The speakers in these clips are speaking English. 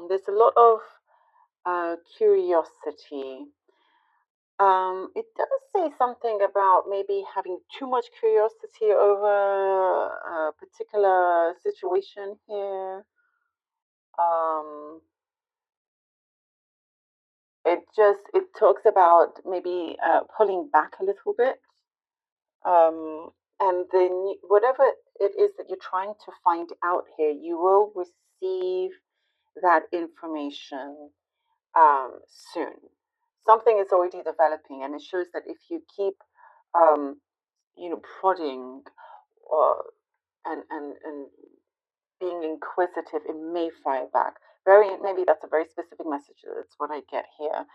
There's a lot of curiosity. It does say something about maybe having too much curiosity over a particular situation here. Um, it talks about maybe pulling back a little bit. And then whatever it is that you're trying to find out here, you will receive that information soon. Something is already developing, and it shows that if you keep, um, prodding or and being inquisitive, it may fire back. Maybe that's a very specific message. That's what I get here.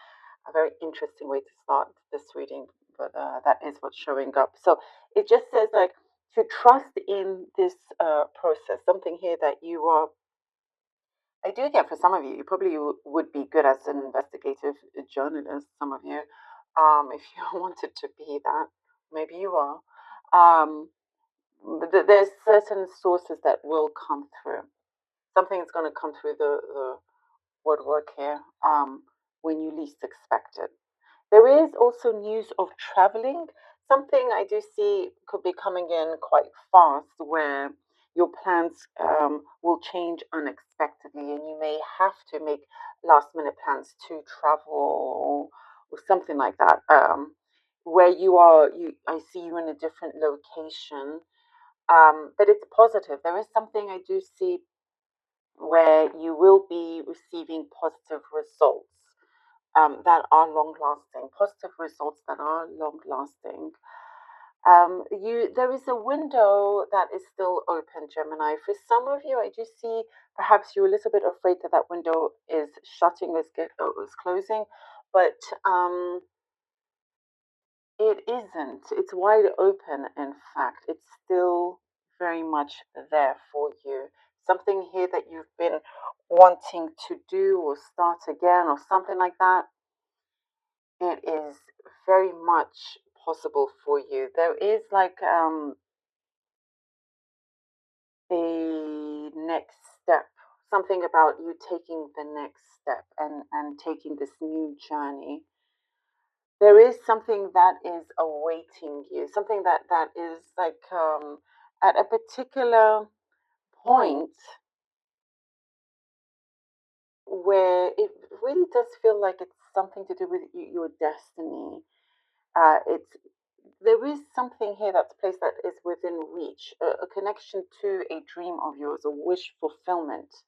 A very interesting way to start this reading, but that is what's showing up. So it just says like to trust in this process. Something here that you are. I do get for some of you, you probably would be good as an investigative journalist. Some of you, if you wanted to be that, maybe you are. Um, there's certain sources that will come through. Something is going to come through the woodwork here when you least expect it. There is also news of traveling. Something I do see could be coming in quite fast where your plans will change unexpectedly and you may have to make last minute plans to travel or something like that. Where I see you in a different location. But it's positive. There is something I do see where you will be receiving positive results that are long lasting, positive results that are long lasting. There is a window that is still open, Gemini. For some of you, I do see perhaps you're a little bit afraid that that window is shutting, is closing, but it isn't. It's wide open. In fact, it's still very much there for you. Something here that you've been wanting to do or start again or something like that, it is very much possible for you. There is like a next step, something about you taking the next step and taking this new journey. There is something that is awaiting you, something that is like at a particular point where it really does feel like it's something to do with your destiny. It's there is something here that's placed that is within reach, a connection to a dream of yours, a wish fulfillment.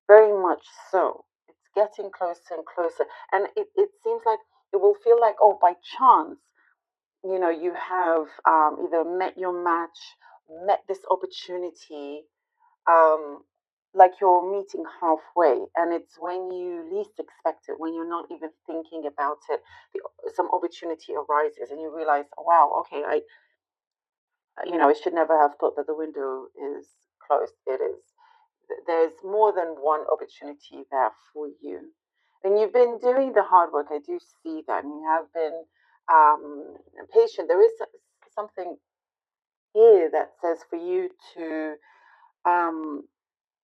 Very much so. It's getting closer and closer. And it seems like it will feel like, oh, by chance, you have either met your match, met this opportunity, um, like you're meeting halfway, and it's when you least expect it, when you're not even thinking about it, some opportunity arises, and you realize, oh, wow, okay, I should never have thought that the window is closed. It is. There's more than one opportunity there for you, and you've been doing the hard work. I do see that, and you have been patient. There is something here that says for you to um,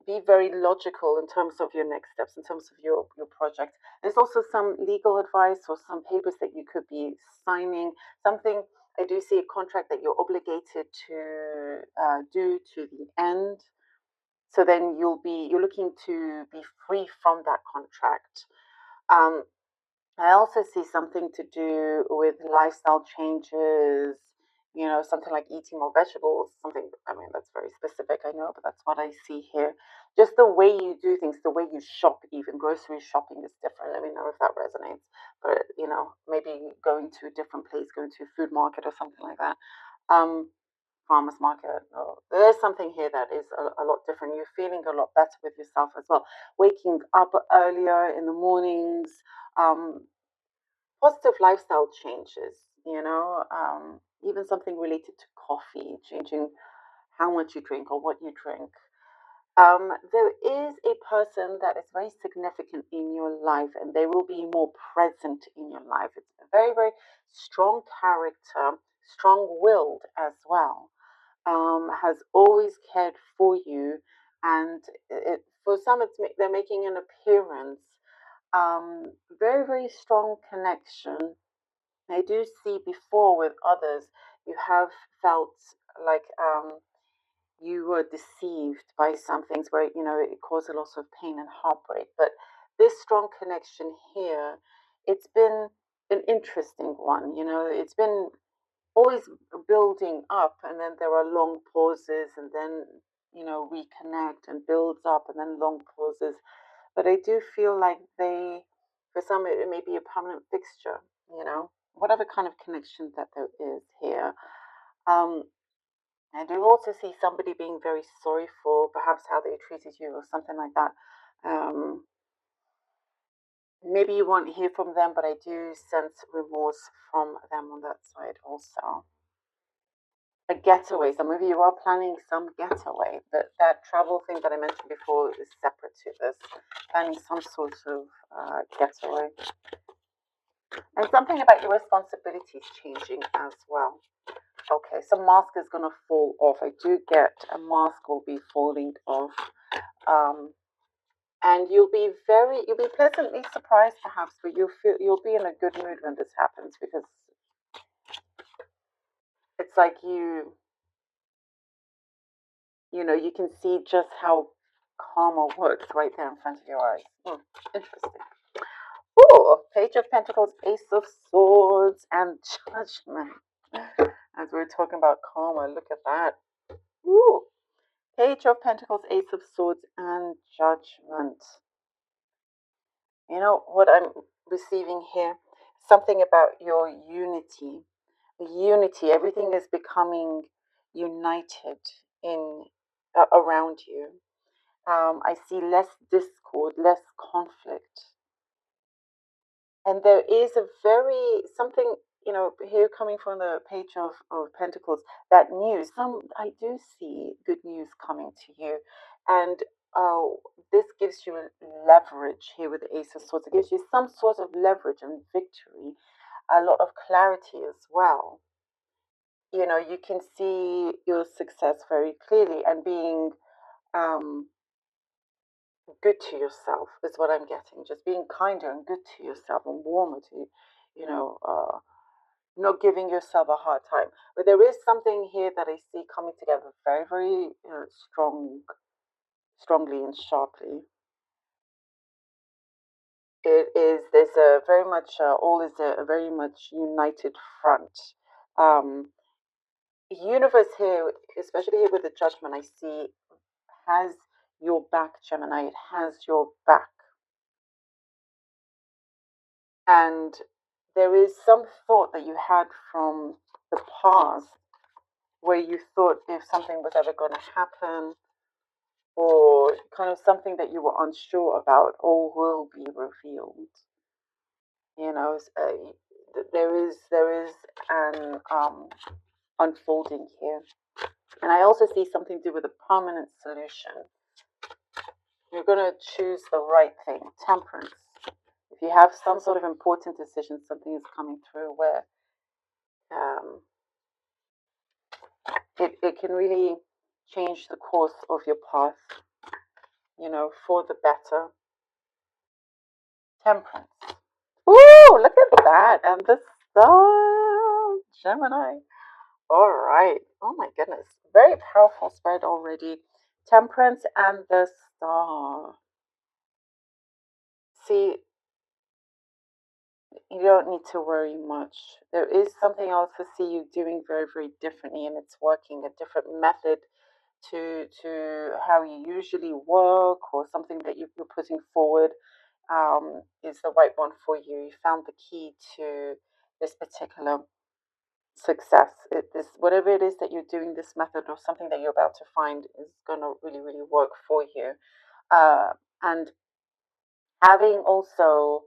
be very logical in terms of your next steps, in terms of your project. There's also some legal advice or some papers that you could be signing. Something I do see a contract that you're obligated to do to the end. So then you're looking to be free from that contract. Um, I also see something to do with lifestyle changes, something like eating more vegetables, something, I mean, that's very specific, I know, but that's what I see here. Just the way you do things, the way you shop, even grocery shopping is different. Let me know if that resonates. But, maybe going to a different place, going to a food market or something like that. Um, Farmers market. Or, there's something here that is a lot different. You're feeling a lot better with yourself as well. Waking up earlier in the mornings, um, positive lifestyle changes, even something related to coffee, changing how much you drink or what you drink. There is a person that is very significant in your life and they will be more present in your life. It's a very, very strong character, strong willed as well, has always cared for you, and it for some, they're making an appearance. Very, very strong connection. I do see before with others, you have felt like you were deceived by some things where, it caused a lot of pain and heartbreak. But this strong connection here, it's been an interesting one. It's been always building up, and then there are long pauses, and then reconnect and builds up, and then long pauses. But I do feel like for some, it may be a permanent fixture. Whatever kind of connection that there is here. um I do also see somebody being very sorry for perhaps how they treated you or something like that. um Maybe you won't hear from them, but I do sense remorse from them on that side also. A getaway. So maybe you are planning some getaway. That travel thing that I mentioned before is separate to this. Planning some sort of getaway. And something about your responsibilities changing as well. Okay, so mask is going to fall off. I do get a mask will be falling off. Um, and you'll be pleasantly surprised perhaps, but you'll be in a good mood when this happens, because it's like you can see just how karma works right there in front of your eyes. Interesting. Ooh, Page of Pentacles, Ace of Swords, and Judgment. As we're talking about karma, look at that. Ooh, Page of Pentacles, Ace of Swords, and Judgment. You know what I'm receiving here? Something about your unity. Unity, everything is becoming united in around you. I see less discord, less conflict. And there is a very something, here coming from the Page of Pentacles, that news. I do see good news coming to you. And uh, this gives you leverage here with the Ace of Swords. It gives you some sort of leverage and victory, a lot of clarity as well. You can see your success very clearly, and being um, good to yourself is what I'm getting. Just being kinder and good to yourself and warmer to, you know, uh, not giving yourself a hard time. But there is something here that I see coming together very, very strongly and sharply. There's a very much, all is a very much united front. Um, Universe here, especially here with the Judgment, I see has your back, Gemini. It has your back. And there is some thought that you had from the past where you thought if something was ever going to happen, or kind of something that you were unsure about, all will be revealed. There is an unfolding here. And I also see something to do with a permanent solution. You're going to choose the right thing. Temperance. If you have some sort of important decision, something is coming through where um, it can really change the course of your path, for the better. Temperance. Ooh, look at that. And the star, Gemini. All right. Oh my goodness. Very powerful spread already. Temperance and the star. See, you don't need to worry much. There is something else to see you doing very, very differently, and it's working a different method to how you usually work, or something that you're putting forward is the right one for you. You found the key to this particular success. It is whatever it is that you're doing, this method or something that you're about to find is going to really, really work for you. And having also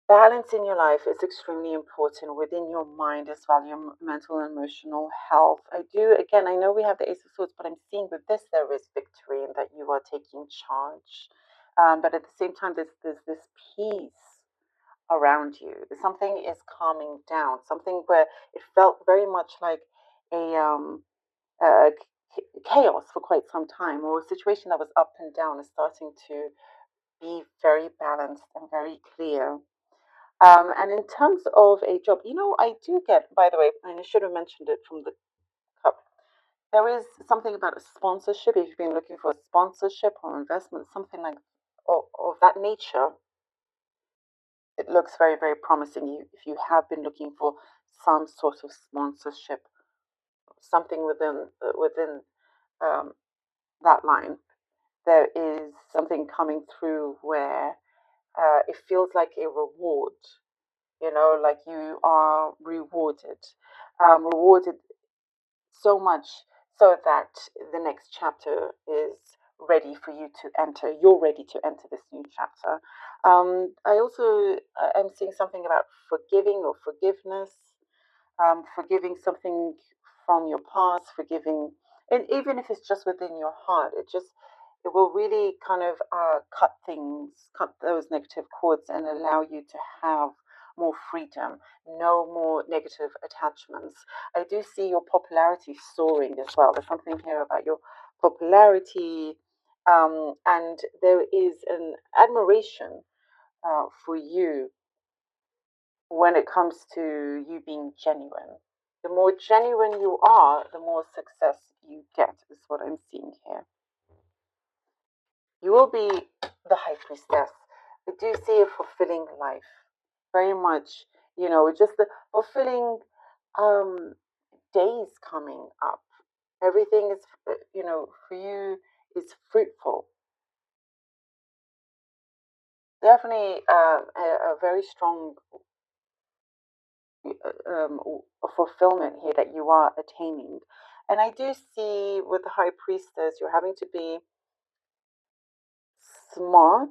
balance in your life is extremely important within your mind as well, your mental and emotional health. Again, I know we have the Ace of Swords, but I'm seeing with this there is victory and that you are taking charge. But at the same time, there's this peace around you. Something is calming down, something where it felt very much like a chaos for quite some time, or a situation that was up and down is starting to be very balanced and very clear. And in terms of a job, I do get, by the way, and I should have mentioned it from the cup, there is something about a sponsorship. If you've been looking for a sponsorship or investment, something like of that nature, it looks very, very promising. If you have been looking for some sort of sponsorship, something within um, that line, there is something coming through where it feels like a reward. Like you are rewarded so much so that the next chapter is ready for you to enter. You're ready to enter this new chapter. I also am seeing something about forgiving or forgiveness, forgiving something from your past, forgiving, and even if it's just within your heart, it will really kind of cut those negative cords, and allow you to have more freedom, no more negative attachments. I do see your popularity soaring as well. There's something here about your popularity, and there is an admiration for you when it comes to you being genuine. The more genuine you are, the more success you get, is what I'm seeing here. You will be the high priestess. I do see a fulfilling life. Very much, just the fulfilling um, days coming up. Everything is, for you is fruitful. Definitely a very strong fulfillment here that you are attaining. And I do see with the high priestess, you're having to be smart,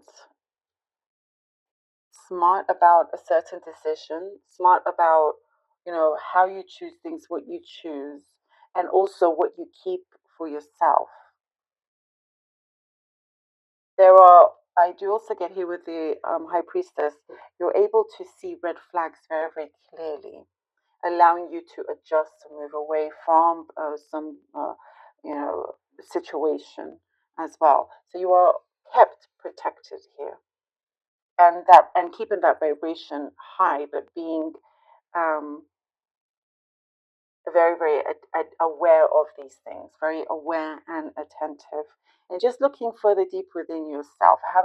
smart about a certain decision, smart about, how you choose things, what you choose, and also what you keep for yourself. I do also get here with the high priestess, you're able to see red flags very, very clearly, allowing you to adjust to move away from some, situation as well. So you are kept protected here, and keeping that vibration high, but being um, very, very aware of these things, very aware and attentive, and just looking further deep within yourself. I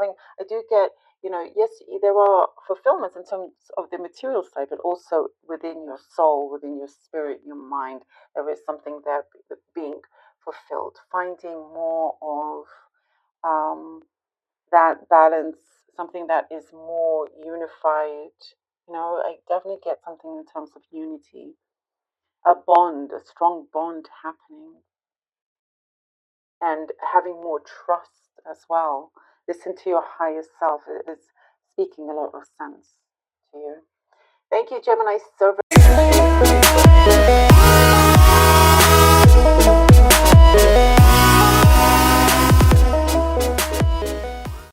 do get, yes, there are fulfillments in terms of the material side, but also within your soul, within your spirit, your mind, there is something there being fulfilled, finding more of that balance, something that is more unified. I definitely get something in terms of unity, a strong bond happening, and having more trust as well. Listen to your higher self. It is speaking a lot of sense to you. Thank you, Gemini, so very much.